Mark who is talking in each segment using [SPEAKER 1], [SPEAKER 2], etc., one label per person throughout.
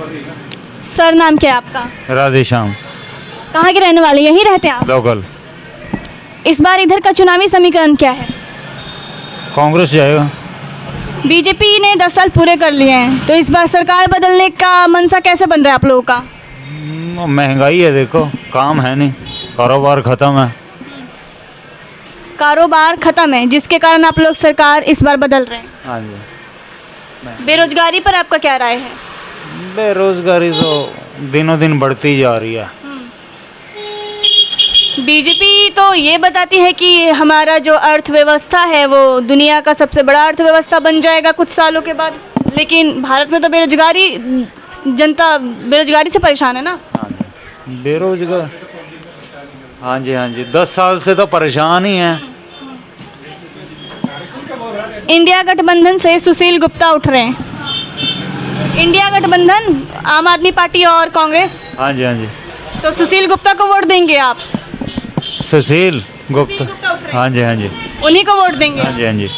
[SPEAKER 1] Sir नाम क्या है आपका?
[SPEAKER 2] राधे श्याम।
[SPEAKER 1] कहाँ के रहने वाले, यहीं रहते हैं आप?
[SPEAKER 2] लोकल।
[SPEAKER 1] इस बार इधर का चुनावी समीकरण क्या है?
[SPEAKER 2] कांग्रेस जाएगा।
[SPEAKER 1] बीजेपी ने 10 साल पूरे कर लिए हैं, तो इस बार सरकार बदलने का मनसा कैसे बन रहा है आप लोगों का?
[SPEAKER 2] महंगाई है, देखो काम है नहीं, कारोबार खत्म है।
[SPEAKER 1] कारोबार खत्म है, जिसके कारण आप लोग सरकार इस बार बदल रहे हैं।
[SPEAKER 2] हाँ जी।
[SPEAKER 1] बेरोजगारी पर आपका क्या राय है?
[SPEAKER 2] बेरोजगारी तो दिनों दिन बढ़ती जा रही है।
[SPEAKER 1] बीजेपी तो ये बताती है कि हमारा जो अर्थव्यवस्था है वो दुनिया का सबसे बड़ा अर्थव्यवस्था बन जाएगा कुछ सालों के बाद, लेकिन भारत में तो जनता बेरोजगारी से परेशान है ना।
[SPEAKER 2] हाँ जी, बेरोजगार। हाँ जी 10 साल से तो परेशान ही हैं।
[SPEAKER 1] इंडिया गठबंधन से सुशील गुप्ता उठ रहे हैं। इंडिया गठबंधन, आम आदमी पार्टी और कांग्रेस।
[SPEAKER 2] हाँ जी।
[SPEAKER 1] तो सुशील गुप्ता को वोट देंगे आप?
[SPEAKER 2] सुशील गुप्ता। हाँ जी
[SPEAKER 1] उन्हीं को वोट देंगे?
[SPEAKER 2] हाँ जी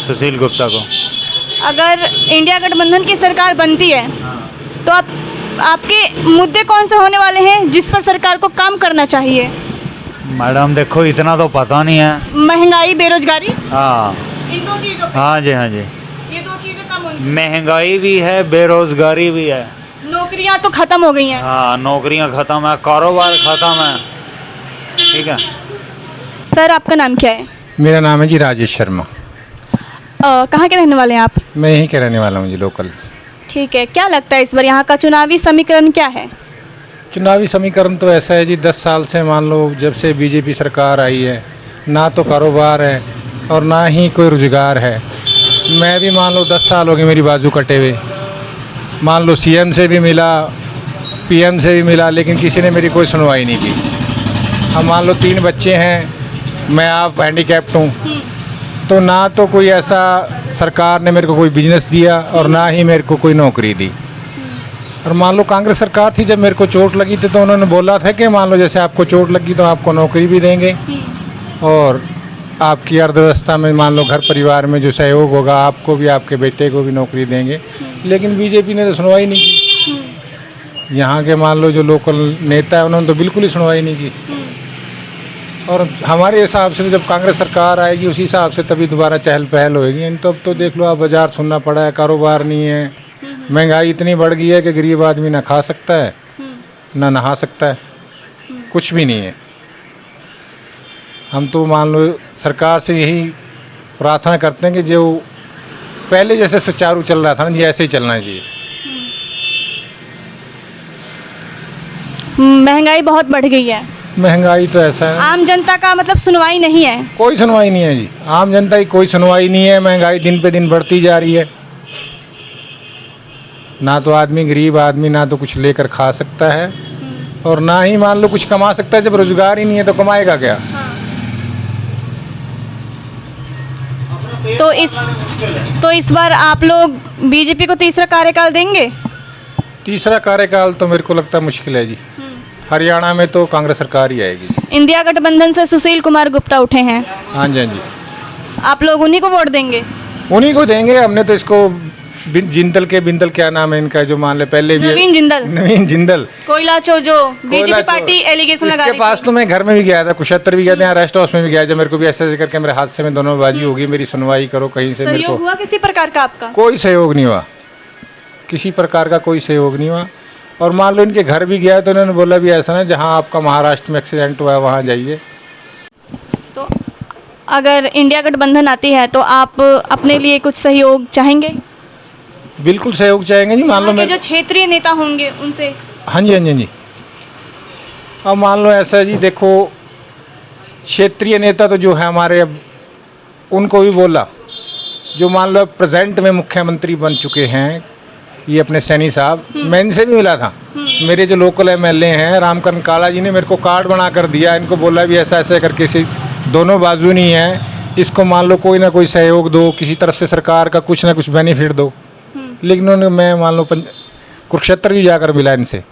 [SPEAKER 2] सुशील गुप्ता को।
[SPEAKER 1] अगर इंडिया गठबंधन की सरकार बनती है तो आपके मुद्दे कौन से होने वाले हैं जिस पर सरकार को काम करना चाहिए?
[SPEAKER 2] मैडम देखो, इतना तो पता नहीं है।
[SPEAKER 1] महंगाई, बेरोजगारी।
[SPEAKER 2] हाँ,
[SPEAKER 1] इन दो चीजों पे।
[SPEAKER 2] हाँ जी
[SPEAKER 1] ये दो चीजें कम होनी।
[SPEAKER 2] महंगाई भी है, बेरोजगारी भी है।
[SPEAKER 1] नौकरियां तो खत्म हो गई हैं।
[SPEAKER 2] हाँ, नौकरियां खत्म है, कारोबार खत्म है। ठीक है।
[SPEAKER 1] सर आपका नाम क्या है?
[SPEAKER 3] मेरा नाम है जी राजेश शर्मा।
[SPEAKER 1] कहाँ के रहने वाले हैं आप?
[SPEAKER 3] मैं यहीं के रहने वाला हूँ जी, लोकल।
[SPEAKER 1] ठीक है, क्या लगता है इस बार यहाँ का चुनावी समीकरण क्या है?
[SPEAKER 3] चुनावी समीकरण तो ऐसा है जी, 10 साल से मान लो जब से बीजेपी सरकार आई है, ना तो कारोबार है और ना ही कोई रोजगार है। मैं भी मान लो 10 साल हो गए मेरी बाजू कटे हुए। मान लो सीएम से भी मिला, पीएम से भी मिला, लेकिन किसी ने मेरी कोई सुनवाई नहीं की। अब मान लो 3 बच्चे हैं, मैं आप हैंडीकैप्ड हूँ, तो ना तो कोई ऐसा सरकार ने मेरे को कोई बिजनेस दिया और ना ही मेरे को कोई नौकरी दी। और मान लो कांग्रेस सरकार थी, जब मेरे को चोट लगी थी तो उन्होंने बोला था कि मान लो जैसे आपको चोट लगी तो आपको नौकरी भी देंगे और आपकी अर्थव्यवस्था में मान लो घर परिवार में जो सहयोग होगा आपको भी, आपके बेटे को भी नौकरी देंगे। लेकिन बीजेपी ने तो सुनवाई नहीं की। यहाँ के मान लो जो लोकल नेता है उन्होंने तो बिल्कुल ही सुनवाई नहीं की। और हमारे हिसाब से जब कांग्रेस सरकार आएगी उसी हिसाब से तभी दोबारा चहल पहल होएगी। तो अब तो देख लो आप, बाजार सुनना पड़ा है, कारोबार नहीं है, महंगाई इतनी बढ़ गई है कि गरीब आदमी ना खा सकता है ना नहा सकता है, कुछ भी नहीं है। हम तो मान लो सरकार से यही प्रार्थना करते हैं कि जो पहले जैसे सुचारू चल रहा था ना जी, ऐसे ही चलना चाहिए।
[SPEAKER 1] महंगाई बहुत बढ़ गई है।
[SPEAKER 3] महंगाई तो ऐसा है,
[SPEAKER 1] आम जनता का मतलब सुनवाई नहीं है।
[SPEAKER 3] कोई सुनवाई नहीं है जी, आम जनता की कोई सुनवाई नहीं है। महंगाई दिन पे दिन बढ़ती जा रही है। ना तो आदमी, गरीब आदमी ना तो कुछ लेकर खा सकता है और ना ही मान लो कुछ कमा सकता है। जब रोजगार ही नहीं है तो कमाएगा क्या?
[SPEAKER 1] तो इस बार आप लोग बीजेपी को तीसरा कार्यकाल देंगे?
[SPEAKER 3] तीसरा कार्यकाल तो मेरे को लगता है मुश्किल है जी। हरियाणा में तो कांग्रेस सरकार ही आएगी।
[SPEAKER 1] इंडिया गठबंधन से सुशील कुमार गुप्ता उठे हैं।
[SPEAKER 3] हाँ जी।
[SPEAKER 1] आप लोग उन्हीं को वोट देंगे?
[SPEAKER 3] उन्हीं को देंगे। हमने तो इसको बिंदल क्या नाम है इनका, जो मान ले पहले भी नवीन जिंदल
[SPEAKER 1] कोयला जो बीजेपी पार्टी एलिगेशन लगा रही है।
[SPEAKER 3] इसके पास तो मैं घर में भी गया था, कुशहत्तर भी गया था, रेस्ट हाउस में भी गया था। मेरे को भी ऐसे करके मेरे हाथ से में दोनों बाजी होगी, मेरी सुनवाई करो कहीं से। मेरे को
[SPEAKER 1] हुआ किसी प्रकार का? आपका
[SPEAKER 3] कोई सहयोग नहीं हुआ, किसी प्रकार का कोई सहयोग नहीं हुआ। और मान लो इनके घर भी गया तो उन्होंने बोला भी ऐसा ना, जहाँ आपका महाराष्ट्र में एक्सीडेंट हुआ है वहाँ जाइए।
[SPEAKER 1] तो अगर इंडिया गठबंधन आती है तो आप अपने लिए कुछ सहयोग चाहेंगे?
[SPEAKER 3] बिल्कुल सहयोग चाहेंगे जी। मान लो
[SPEAKER 1] जो क्षेत्रीय नेता होंगे उनसे।
[SPEAKER 3] हाँ जी। अब मान लो ऐसा जी, देखो क्षेत्रीय नेता तो जो है हमारे, अब उनको भी बोला, जो मान लो प्रेजेंट में मुख्यमंत्री बन चुके हैं, ये अपने सैनी साहब, मैं इनसे भी मिला था। मेरे जो लोकल एमएलए हैं रामकरण काला जी ने मेरे को कार्ड बना कर दिया। इनको बोला भी ऐसा ऐसा करके से दोनों बाजू नहीं है, इसको मान लो कोई ना कोई सहयोग दो, किसी तरफ से सरकार का कुछ ना कुछ बेनिफिट दो। लेकिन उन्होंने, मैं मान लो कुरुक्षेत्र भी जाकर मिला इनसे,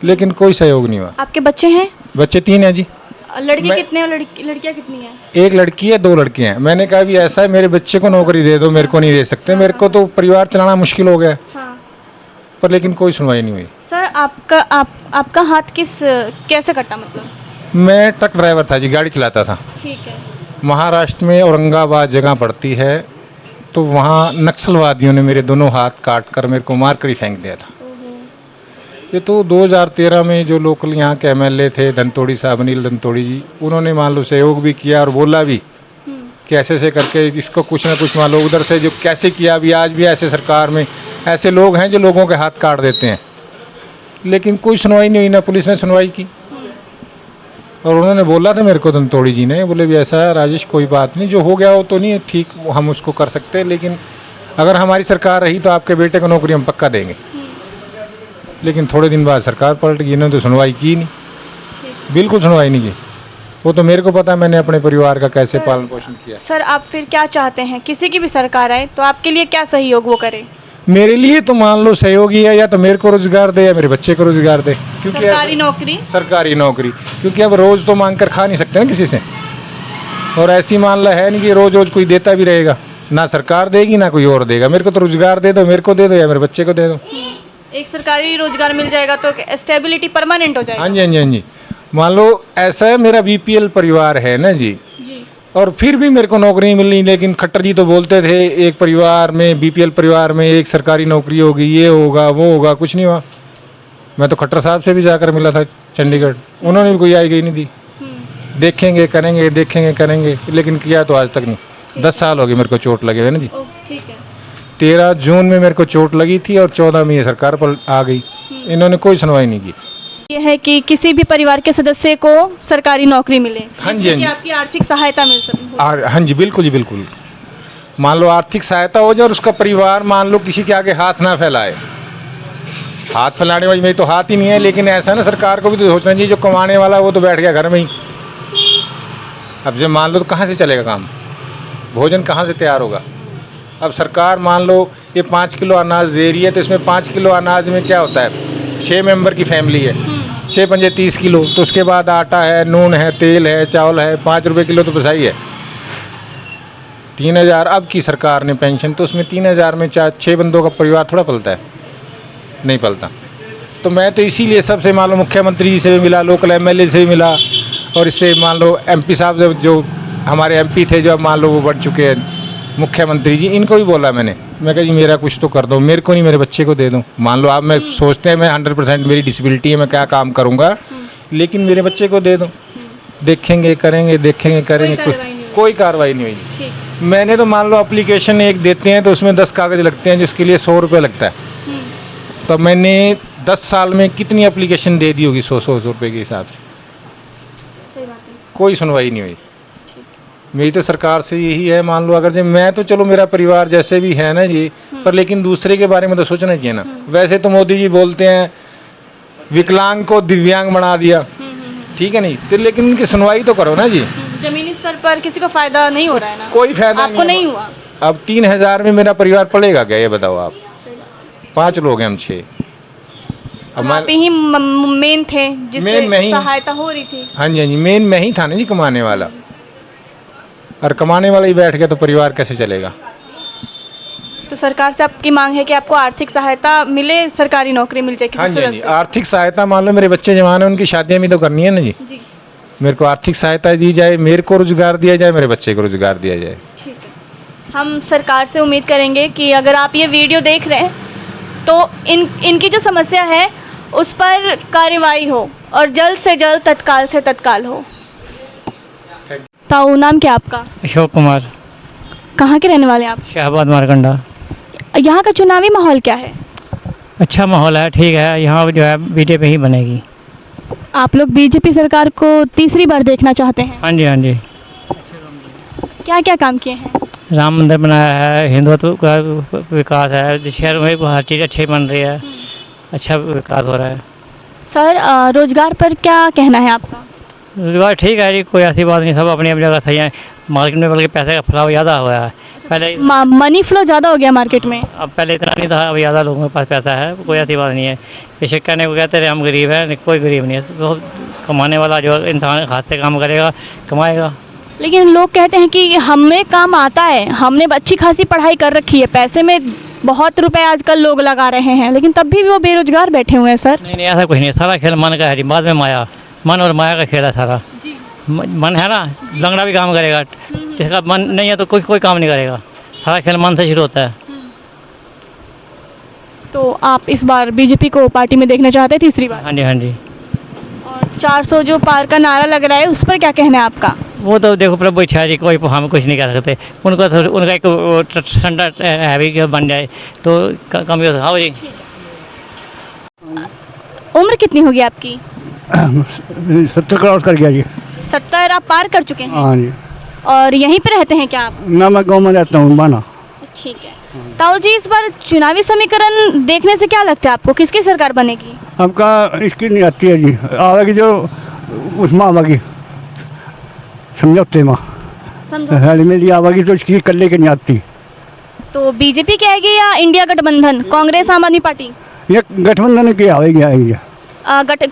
[SPEAKER 3] लेकिन कोई सहयोग नहीं हुआ।
[SPEAKER 1] आपके बच्चे हैं?
[SPEAKER 3] बच्चे 3 हैं जी।
[SPEAKER 1] लड़के कितने और लड़कियां कितनी हैं?
[SPEAKER 3] एक लड़की है, 2 लड़के हैं। मैंने कहा भी ऐसा है, मेरे बच्चे को नौकरी दे दो, मेरे को नहीं दे सकते। मेरे को तो परिवार चलाना मुश्किल हो गया। पर लेकिन कोई सुनवाई नहीं हुई।
[SPEAKER 1] सर आपका हाथ कैसे कटा, मतलब?
[SPEAKER 3] मैं ट्रक ड्राइवर था जी, गाड़ी चलाता था।
[SPEAKER 1] ठीक है।
[SPEAKER 3] महाराष्ट्र में औरंगाबाद जगह पड़ती है, तो वहाँ नक्सलवादियों ने मेरे दोनों हाथ काट कर मेरे को मार कर ही फेंक दिया था। ये तो 2013 में जो लोकल यहाँ के MLA थे धनतोड़ी साहब, अनिल धनतोड़ी जी, उन्होंने मान लो सहयोग भी किया और बोला भी कि ऐसे ऐसे करके इसको कुछ ना कुछ मान लो उधर से जो कैसे किया भी, आज भी ऐसे सरकार में ऐसे लोग हैं जो लोगों के हाथ काट देते हैं, लेकिन कोई सुनवाई नहीं हुई, ना पुलिस ने सुनवाई की। और उन्होंने बोला था मेरे को धनतोड़ी जी ने, बोले भी ऐसा है राजेश, कोई बात नहीं, जो हो गया हो तो नहीं ठीक, हम उसको कर सकते हैं, लेकिन अगर हमारी सरकार रही तो आपके बेटे को नौकरी हम पक्का देंगे। लेकिन थोड़े दिन बाद सरकार पलट गई, इन्होंने तो सुनवाई की नहीं, बिल्कुल सुनवाई नहीं की। वो तो मेरे को पता, मैंने अपने परिवार का कैसे पालन पोषण किया।
[SPEAKER 1] सर आप फिर क्या चाहते हैं, किसी की भी सरकार आए तो आपके लिए क्या सहयोग वो करे?
[SPEAKER 3] मेरे लिए तो मान लो सहयोगी है, या तो मेरे को रोजगार दे या मेरे बच्चे को रोजगार दे, क्योंकि
[SPEAKER 1] सरकारी नौकरी।
[SPEAKER 3] सरकारी नौकरी, क्योंकि अब रोज तो मांग कर खा नहीं सकते ना किसी से, और ऐसी मान ला है नहीं कि रोज रोज कोई देता भी रहेगा, ना सरकार देगी ना कोई और देगा। मेरे को तो रोजगार दे दो, मेरे को दे दो या मेरे बच्चे को दे दो।
[SPEAKER 1] एक सरकारी रोजगार मिल जाएगा तो स्टेबिलिटी परमानेंट हो जाएगी।
[SPEAKER 3] हाँ जी, हाँ जी, हाँ जी। मान लो ऐसा है, मेरा BPL परिवार है ना जी, और फिर भी मेरे को नौकरी नहीं मिली, लेकिन खट्टर जी तो बोलते थे एक परिवार में, BPL परिवार में एक सरकारी नौकरी होगी, ये होगा वो होगा, कुछ नहीं हुआ। मैं तो खट्टर साहब से भी जाकर मिला था चंडीगढ़, उन्होंने भी कोई आई गई नहीं दी। देखेंगे करेंगे, देखेंगे करेंगे, लेकिन किया तो आज तक नहीं। 10 साल हो गए मेरे को चोट लगे हुए ना जी।
[SPEAKER 1] ठीक है।
[SPEAKER 3] 13 जून में मेरे को चोट लगी थी और 14 में ये सरकार पर आ गई, इन्होंने कोई सुनवाई नहीं की।
[SPEAKER 1] ये है कि किसी भी परिवार के सदस्य को सरकारी नौकरी मिले,
[SPEAKER 3] हाँ जी,
[SPEAKER 1] जिससे
[SPEAKER 3] हाँ
[SPEAKER 1] कि
[SPEAKER 3] जी।
[SPEAKER 1] आपकी आर्थिक सहायता मिल सके।
[SPEAKER 3] हाँ जी, बिल्कुल जी, बिल्कुल। मान लो आर्थिक सहायता हो जाए और उसका परिवार मान लो किसी के आगे हाथ ना फैलाए। हाथ फैलाने वाली मेरी तो हाथ ही नहीं है, लेकिन ऐसा ना सरकार को भी तो सोचना चाहिए, जो कमाने वाला वो तो बैठ गया घर में ही। अब जब मान लो तो कहाँ से चलेगा काम, भोजन कहाँ से तैयार होगा? अब सरकार मान लो ये 5 किलो अनाज दे रही है, तो इसमें 5 किलो अनाज में क्या होता है, 6 मेंबर की फैमिली है, 6 पंजे 30 किलो, तो उसके बाद आटा है, नून है, तेल है, चावल है, 5 रुपये किलो तो बसाई है। 3000 अब की सरकार ने पेंशन, तो उसमें 3000 में 6 बंदों का परिवार थोड़ा पलता है, नहीं पलता। तो मैं तो इसीलिए सबसे मान लो मुख्यमंत्री जी से भी मिला, लोकल MLA से भी मिला, और इससे मान लो MP साहब जो हमारे MP थे, जो अब मान लो वो बढ़ चुके हैं मुख्यमंत्री जी, इनको भी बोला मैं कहा जी मेरा कुछ तो कर दो, मेरे को नहीं मेरे बच्चे को दे दो। मान लो आप मैं सोचते हैं मैं 100% मेरी डिसेबिलिटी है, मैं क्या काम करूँगा, लेकिन मेरे बच्चे को दे दो। देखेंगे करेंगे, देखेंगे करेंगे, कोई कार्रवाई नहीं हुई। मैंने तो मान लो एप्लीकेशन एक देते हैं तो उसमें 10 कागज़ लगते हैं, जिसके लिए 100 रुपये लगता है। तो मैंने 10 साल में कितनी एप्लीकेशन दे दी होगी, 100 रुपये के हिसाब से। कोई सुनवाई नहीं हुई। मेरी तो सरकार से यही है, मान लो अगर जब मैं तो चलो मेरा परिवार जैसे भी है ना जी, पर लेकिन दूसरे के बारे में तो सोचना चाहिए ना। वैसे तो मोदी जी बोलते हैं विकलांग को दिव्यांग बना दिया, ठीक है नहीं, तो लेकिन इनकी सुनवाई तो करो ना जी।
[SPEAKER 1] जमीनी स्तर पर किसी को फायदा नहीं हो रहा है ना,
[SPEAKER 3] कोई फायदा
[SPEAKER 1] आपको नहीं हुआ।
[SPEAKER 3] अब 3000 में मेरा परिवार पड़ेगा क्या, ये बताओ आप? 5 लोग हैं हम, 6।
[SPEAKER 1] अब आप ही मेन थे जिससे सहायता हो रही थी।
[SPEAKER 3] हाँ जी, हाँ जी, मेन मैं ही था ना जी कमाने वाला, और कमाने वाला ही बैठ गया तो परिवार कैसे चलेगा?
[SPEAKER 1] तो सरकार से आपकी मांग है कि आपको आर्थिक सहायता मिले, सरकारी नौकरी मिल जाए।
[SPEAKER 3] हाँ जी, हाँ जी, आर्थिक सहायता मान लो मेरे बच्चे जवान हैं, उनकी शादियाँ भी तो करनी है ना जी। मेरे को आर्थिक सहायता दी जाए, मेरे को रोजगार दिया जाए, मेरे बच्चे को रोजगार दिया जाए।
[SPEAKER 1] ठीक है। हम सरकार से उम्मीद करेंगे कि अगर आप ये वीडियो देख रहे हैं तो इनकी जो समस्या है उस पर कार्रवाई हो और जल्द से जल्द तत्काल से तत्काल हो। ताऊ, नाम क्या आपका?
[SPEAKER 4] अशोक कुमार।
[SPEAKER 1] कहाँ के रहने वाले हैं आप?
[SPEAKER 4] शाहबाद मारकंडा।
[SPEAKER 1] यहाँ का चुनावी माहौल क्या है?
[SPEAKER 4] अच्छा माहौल है, ठीक है, यहाँ जो है बीजेपी ही बनेगी।
[SPEAKER 1] आप लोग बीजेपी सरकार को तीसरी बार देखना चाहते हैं?
[SPEAKER 4] हाँ जी, हाँ जी।
[SPEAKER 1] क्या क्या काम किए हैं?
[SPEAKER 4] राम मंदिर बनाया है, हिंदुत्व का विकास है, शहर में हर चीज़ अच्छी बन रही है, अच्छा विकास हो रहा है।
[SPEAKER 1] सर रोजगार पर क्या कहना है आपका?
[SPEAKER 4] रोजगार ठीक है जी, कोई ऐसी बात नहीं, सब अपनी अपनी जगह सही है। मार्केट में बल्कि पैसे का फैलाव ज़्यादा हुआ है। पहले
[SPEAKER 1] मनी फ्लो ज़्यादा हो गया मार्केट में।
[SPEAKER 4] अब पहले इतना नहीं था, अब ज़्यादा लोगों के पास पैसा है, कोई ऐसी बात नहीं है। ये कहने को कहते रहे हम गरीब हैं, कोई गरीब नहीं है। तो कमाने वाला जो इंसान हाथ से काम करेगा कमाएगा।
[SPEAKER 1] लेकिन लोग कहते हैं कि हमें काम आता है, हमने अच्छी खासी पढ़ाई कर रखी है, पैसे में बहुत रुपए आजकल लोग लगा रहे हैं, लेकिन तब भी वो बेरोजगार बैठे हुए हैं सर।
[SPEAKER 4] नहीं नहीं, ऐसा कुछ नहीं है, सारा खेल मन का है जी, बाद में माया, मन और माया का खेल है सारा।
[SPEAKER 1] जी।
[SPEAKER 4] मन है ना, लंगड़ा भी काम करेगा, जिसका मन नहीं है तो कोई काम नहीं करेगा, सारा खेल मन से शुरू होता है।
[SPEAKER 1] तो आप इस बार बीजेपी को पार्टी में देखना चाहते हैं तीसरी बार?
[SPEAKER 4] हाँ जी हाँ जी।
[SPEAKER 1] और 400 जो पार का नारा लग रहा है उस पर क्या कहना है आपका?
[SPEAKER 4] वो तो देखो प्रभु इच्छा है जी, कोई हम कुछ नहीं कर सकते, उनका तो उनका एक ठंडा हैवी बन जाए तो कम ही होता। हाँ जी।
[SPEAKER 1] उम्र कितनी होगी आपकी?
[SPEAKER 5] 70 क्रॉस कर गया जी।
[SPEAKER 1] 70 आप पार कर चुके हैं?
[SPEAKER 5] हाँ जी।
[SPEAKER 1] और यहीं पे रहते हैं क्या आप?
[SPEAKER 5] ना, मैं गाँव में रहता हूँ बाना।
[SPEAKER 1] ठीक है। ताऊ जी, इस बार चुनावी समीकरण देखने से क्या लगता है आपको, किसकी सरकार बनेगी?
[SPEAKER 5] आपका इसकी नहीं आती है जी, आवेगी जो उसमें आवेगी समझौते में,
[SPEAKER 1] समझो।
[SPEAKER 5] मेरी आवेगी तो इसकी कल्ले की नहीं आती।
[SPEAKER 1] तो बीजेपी की आएगी या इंडिया गठबंधन, कांग्रेस आम आदमी पार्टी?
[SPEAKER 5] ये गठबंधन की आवेगी।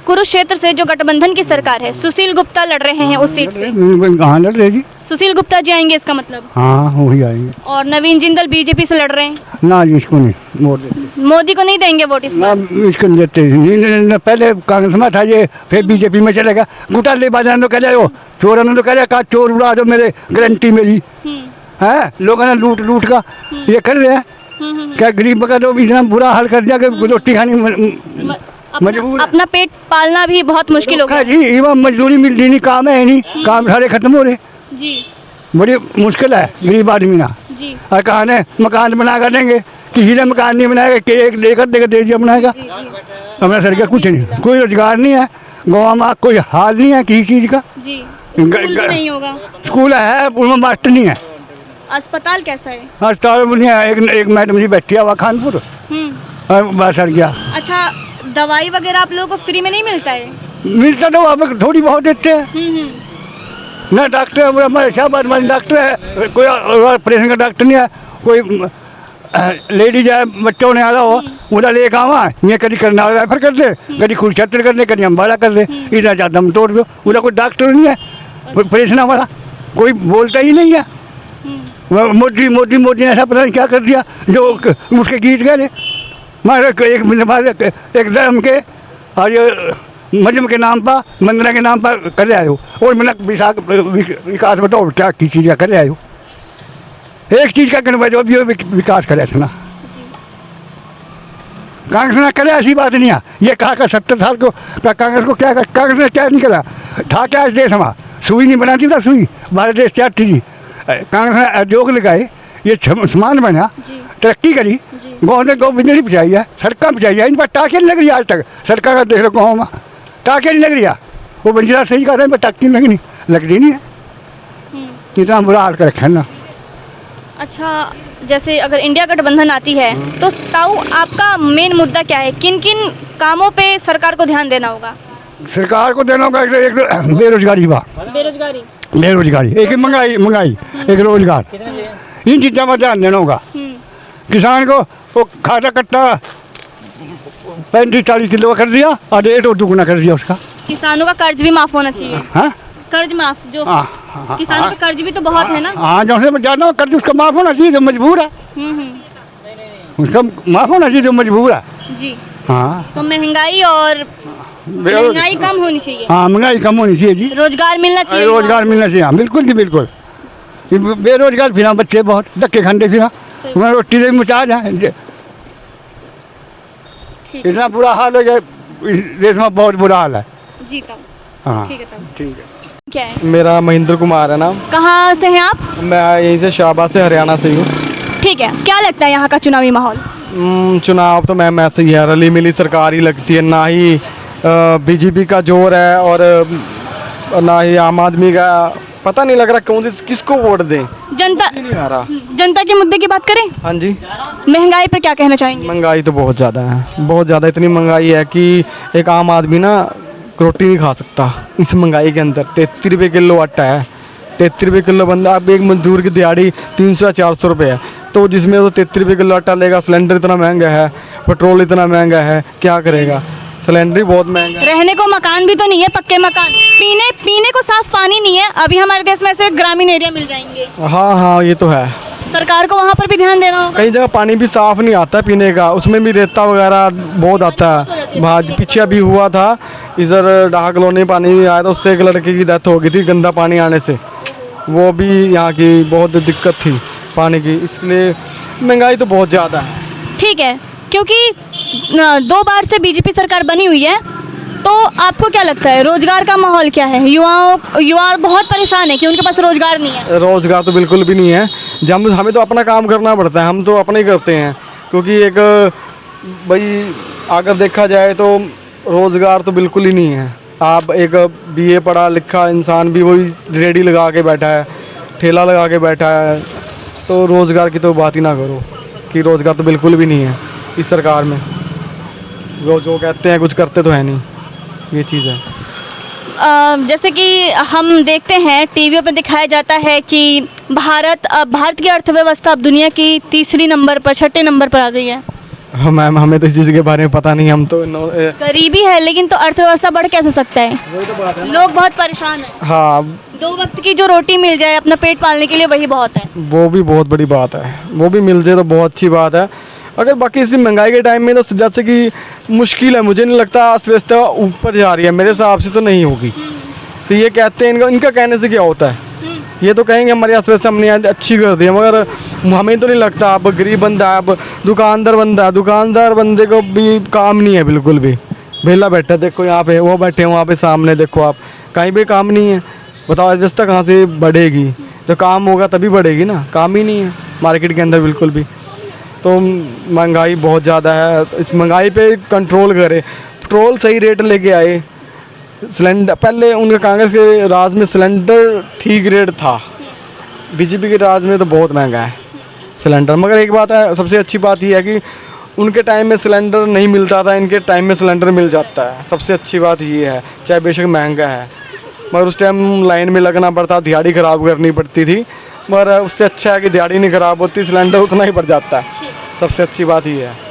[SPEAKER 1] कुरुक्षेत्र से जो गठबंधन की सरकार है, सुशील गुप्ता लड़ रहे हैं उस सीट से।
[SPEAKER 5] कहाँ लड़ रहे जी?
[SPEAKER 1] सुशील गुप्ता जी आएंगे इसका मतलब?
[SPEAKER 5] हाँ, वही आएंगे।
[SPEAKER 1] और नवीन जिंदल बीजेपी से लड़ रहे हैं।
[SPEAKER 5] ना जी, इसको नहीं वोट देते।
[SPEAKER 1] मोदी को नहीं देंगे वोट इस
[SPEAKER 5] ना,
[SPEAKER 1] बार?
[SPEAKER 5] इसको नहीं देते। नहीं, पहले कांग्रेस में था ये, फिर बीजेपी में चलेगा। गुटा ले बाजार कह रहे हो, चोर ने तो कह रहे का चोर उड़ा दो, मेरे गारंटी मेरी है। लोगों ने लूट का ये कर रहे हैं। क्या गरीब का तो इतना बुरा हाल कर दिया कि रोटी खानी मजबूर।
[SPEAKER 1] अपना पेट पालना भी बहुत मुश्किल हो गया
[SPEAKER 5] जी। इवा मजदूरी मिलती नहीं, काम है नहीं, काम सारे खत्म हो रहे
[SPEAKER 1] जी।
[SPEAKER 5] बड़ी मुश्किल है गरीब आदमी ना।
[SPEAKER 1] जी।
[SPEAKER 5] और कहा ने मकान बना कर देंगे, किसी ने मकान नहीं बनाएगा कि एक लेकर देकर दे दिया बनाएगा। हमारे सर का कुछ नहीं, कोई रोजगार नहीं है गाँव में, कोई हाल नहीं है किसी चीज का
[SPEAKER 1] जी। स्कूल भी नहीं होगा?
[SPEAKER 5] स्कूल है, उसमें मास्टर नहीं है।
[SPEAKER 1] अस्पताल कैसा है?
[SPEAKER 5] अस्पताल नहीं है। एक मैडम जी बैठी है वहाँ खानपुर, बस सर गया।
[SPEAKER 1] अच्छा, दवाई वगैरह आप लोगों को फ्री में नहीं मिलता है?
[SPEAKER 5] मिलता तो अब थोड़ी बहुत देते हैं ना। डॉक्टर हमारे शाहबाद में डॉक्टर है, कोई ऑपरेशन का डॉक्टर नहीं है। कोई लेडीज है, बच्चों ने आ रहा हो उड़ा लेकर आवा, ये कभी करना रेफर कर दे, कभी कुरुक्षेत्र कर दे, कभी अम्बाड़ा कर दे, इतना ज़्यादा हम तोड़ दो। उड़ा कोई डॉक्टर नहीं है ऑपरेशन वाला, कोई बोलता ही नहीं है। मोदी मोदी मोदी ने ऐसा पता नहीं क्या कर दिया जो उसके गीत गए मारे एक धर्म के और ये मजम के नाम पर, मंदिर के नाम पर कर रहे हो, और मैंने विकास बताओ क्या की चीज़ का कर रहे हो। एक चीज़ का करवा जो भी विकास करे ना, कांग्रेस ने करे ऐसी बात नहीं है। ये कहा का 70 साल को कांग्रेस को क्या, कांग्रेस ने क्या नहीं करा था, क्या इस देश में सुई नहीं बनाती था, सुई भारत देश क्या थी। कांग्रेस ने उद्योग लगाए, ये सामान बना, तरक्की करी, गाँव ने गाँव बिजली पहुँचाई है, सड़कें पहुँचाई है, इन पर टाँके नहीं लग रही आज तक। सड़क का देख लो गाँव में टाँके नहीं लग रही है, वो बंजरा सही कर रहे हैं पर टाँकी लगनी लगती नहीं है। इतना बुरा हाल कर रखा है ना।
[SPEAKER 1] अच्छा, जैसे अगर इंडिया गठबंधन आती है तो ताऊ आपका मेन मुद्दा क्या है, किन किन कामों पे सरकार को ध्यान देना होगा?
[SPEAKER 5] सरकार को देना होगा एक बेरोजगारी बेरोजगारी, एक महंगाई एक रोजगार, इन चीज़ों पर ध्यान देना होगा। किसान को वो खाता कट्टा 35-40 किलो कर दिया और रेट और दुगुना कर दिया उसका।
[SPEAKER 1] किसानों का कर्ज भी माफ होना चाहिए।
[SPEAKER 5] हाँ,
[SPEAKER 1] कर्ज माफ, जो किसानों का कर्ज भी तो बहुत है ना।
[SPEAKER 5] हाँ, जो से ज़्यादा कर्ज उसका माफ होना चाहिए जो मजबूर है, उसका माफ होना चाहिए जो मजबूर है
[SPEAKER 1] जी।
[SPEAKER 5] हाँ,
[SPEAKER 1] तो महंगाई कम होनी चाहिए।
[SPEAKER 5] हाँ, महंगाई कम होनी चाहिए जी,
[SPEAKER 1] रोजगार मिलना चाहिए।
[SPEAKER 5] रोजगार मिलना चाहिए, हाँ बिल्कुल जी बिल्कुल। बेरोजगार फिर बच्चे बहुत धक्के खाते फिर रोटी से मुचा जाए, इतना बुरा हाल है इस देश में, बहुत बुरा हाल है
[SPEAKER 1] जी।
[SPEAKER 5] हाँ
[SPEAKER 1] ठीक है,
[SPEAKER 5] ठीक है।
[SPEAKER 1] क्या है?
[SPEAKER 6] मेरा महेंद्र कुमार है नाम।
[SPEAKER 1] कहाँ से हैं आप?
[SPEAKER 6] मैं यहीं से शाहबाद से, हरियाणा से हूँ।
[SPEAKER 1] ठीक है, क्या लगता है यहाँ का चुनावी माहौल?
[SPEAKER 6] चुनाव तो मैम ऐसे ही है, रली मिली सरकार ही लगती है, ना ही बीजेपी का जोर है और ना ही आम आदमी का। पता नहीं लग रहा कौन सी किसको वोट दें,
[SPEAKER 1] जनता
[SPEAKER 6] नहीं आ रहा।
[SPEAKER 1] जनता के मुद्दे की बात करें,
[SPEAKER 6] हाँ जी।
[SPEAKER 1] महंगाई पर क्या कहना चाहेंगे?
[SPEAKER 6] महंगाई तो बहुत ज़्यादा है, बहुत ज़्यादा, इतनी महंगाई है कि एक आम आदमी ना रोटी नहीं खा सकता इस महंगाई के अंदर। 33 रुपये किलो आटा है, 33 रुपये किलो बंदा, अब एक मजदूर की दिहाड़ी 300 या 400 रुपये है, तो जिसमें वो 33 रुपये किलो आटा लेगा। सिलेंडर इतना महंगा है, पेट्रोल इतना महंगा है, क्या करेगा। सिलेंडर बहुत महंगा है।
[SPEAKER 1] रहने को मकान भी तो नहीं है, पक्के मकान, पीने को साफ पानी नहीं है। अभी हमारे देश में से ग्रामीण एरिया मिल जाएंगे।
[SPEAKER 6] हाँ हाँ, ये तो है।
[SPEAKER 1] सरकार को वहाँ पर भी ध्यान देना होगा।
[SPEAKER 6] कई जगह पानी भी साफ नहीं आता पीने का, उसमें भी रेता वगैरह बहुत आता है। वहाँ पीछे अभी हुआ था इधर डाहा कॉलोनी पानी भी आया था, उससे एक लड़के की डेथ हो गई थी गंदा पानी आने से। वो भी यहाँ की बहुत दिक्कत थी पानी की, इसलिए महंगाई तो बहुत ज़्यादा है।
[SPEAKER 1] ठीक है, क्योंकि 2 बार से बीजेपी सरकार बनी हुई है, तो आपको क्या लगता है रोजगार का माहौल क्या है? युवा बहुत परेशान है कि उनके पास रोजगार नहीं है।
[SPEAKER 6] रोज़गार तो बिल्कुल भी नहीं है। जब हमें तो अपना काम करना पड़ता है, हम तो अपना ही करते हैं, क्योंकि एक भाई अगर देखा जाए तो रोज़गार तो बिल्कुल ही नहीं है। आप एक बीए पढ़ा लिखा इंसान भी वही रेडी लगा के बैठा है, ठेला लगा के बैठा है, तो रोज़गार की तो बात ही ना करो कि रोज़गार तो बिल्कुल भी नहीं है इस सरकार में। जो कहते हैं कुछ करते तो है नहीं, ये चीज़ है।
[SPEAKER 1] जैसे कि हम देखते हैं टीवियों पे दिखाया जाता है कि भारत की अर्थव्यवस्था अब दुनिया की 3 नंबर पर 6 नंबर पर आ गई है।
[SPEAKER 6] हाँ मैम, हमें तो इस चीज़ के बारे में पता नहीं, हम तो
[SPEAKER 1] गरीबी है, लेकिन तो अर्थव्यवस्था बढ़ कैसे सकता है?
[SPEAKER 6] वही तो बात है ना।
[SPEAKER 1] लोग बहुत परेशान हैं।
[SPEAKER 6] हाँ
[SPEAKER 1] 2 वक्त की जो रोटी मिल जाए अपना पेट पालने के लिए, वही बहुत है।
[SPEAKER 6] वो भी बहुत बड़ी बात है, वो भी मिल जाए तो बहुत अच्छी बात है। अगर बाकी इसी महंगाई के टाइम में तो जैसे कि मुश्किल है, मुझे नहीं लगता अर्थव्यवस्था ऊपर जा रही है, मेरे हिसाब से तो नहीं होगी। तो ये कहते हैं, इनका कहने से क्या होता है? ये तो कहेंगे हमारी अर्थव्यवस्था हमने अच्छी कर दी है, मगर हमें तो नहीं लगता। अब गरीब बंदा है, अब दुकानदार बंदे को भी काम नहीं है, बिल्कुल भी वेला बैठा। देखो यहाँ पे वो बैठे हैं, वहाँ पे सामने देखो आप, कहीं भी काम नहीं है। बताओ अर्थव्यवस्था कहाँ से बढ़ेगी? जो काम होगा तभी बढ़ेगी ना, काम ही नहीं है मार्केट के अंदर बिल्कुल भी। तो महंगाई बहुत ज़्यादा है, इस महंगाई पे कंट्रोल करे, पेट्रोल सही रेट लेके आए। सिलेंडर पहले उनके कांग्रेस के राज में सिलेंडर ठीक रेट था, बीजेपी के राज में तो बहुत महंगा है सिलेंडर। मगर एक बात है, सबसे अच्छी बात यह है कि उनके टाइम में सिलेंडर नहीं मिलता था, इनके टाइम में सिलेंडर मिल जाता है। सबसे अच्छी बात ये है, चाहे बेशक महंगा है, मगर उस टाइम लाइन में लगना पड़ता, दिहाड़ी ख़राब करनी पड़ती थी। मगर उससे अच्छा है कि दिहाड़ी नहीं ख़राब होती, सिलेंडर उतना ही बढ़ जाता है। सबसे अच्छी बात ये है।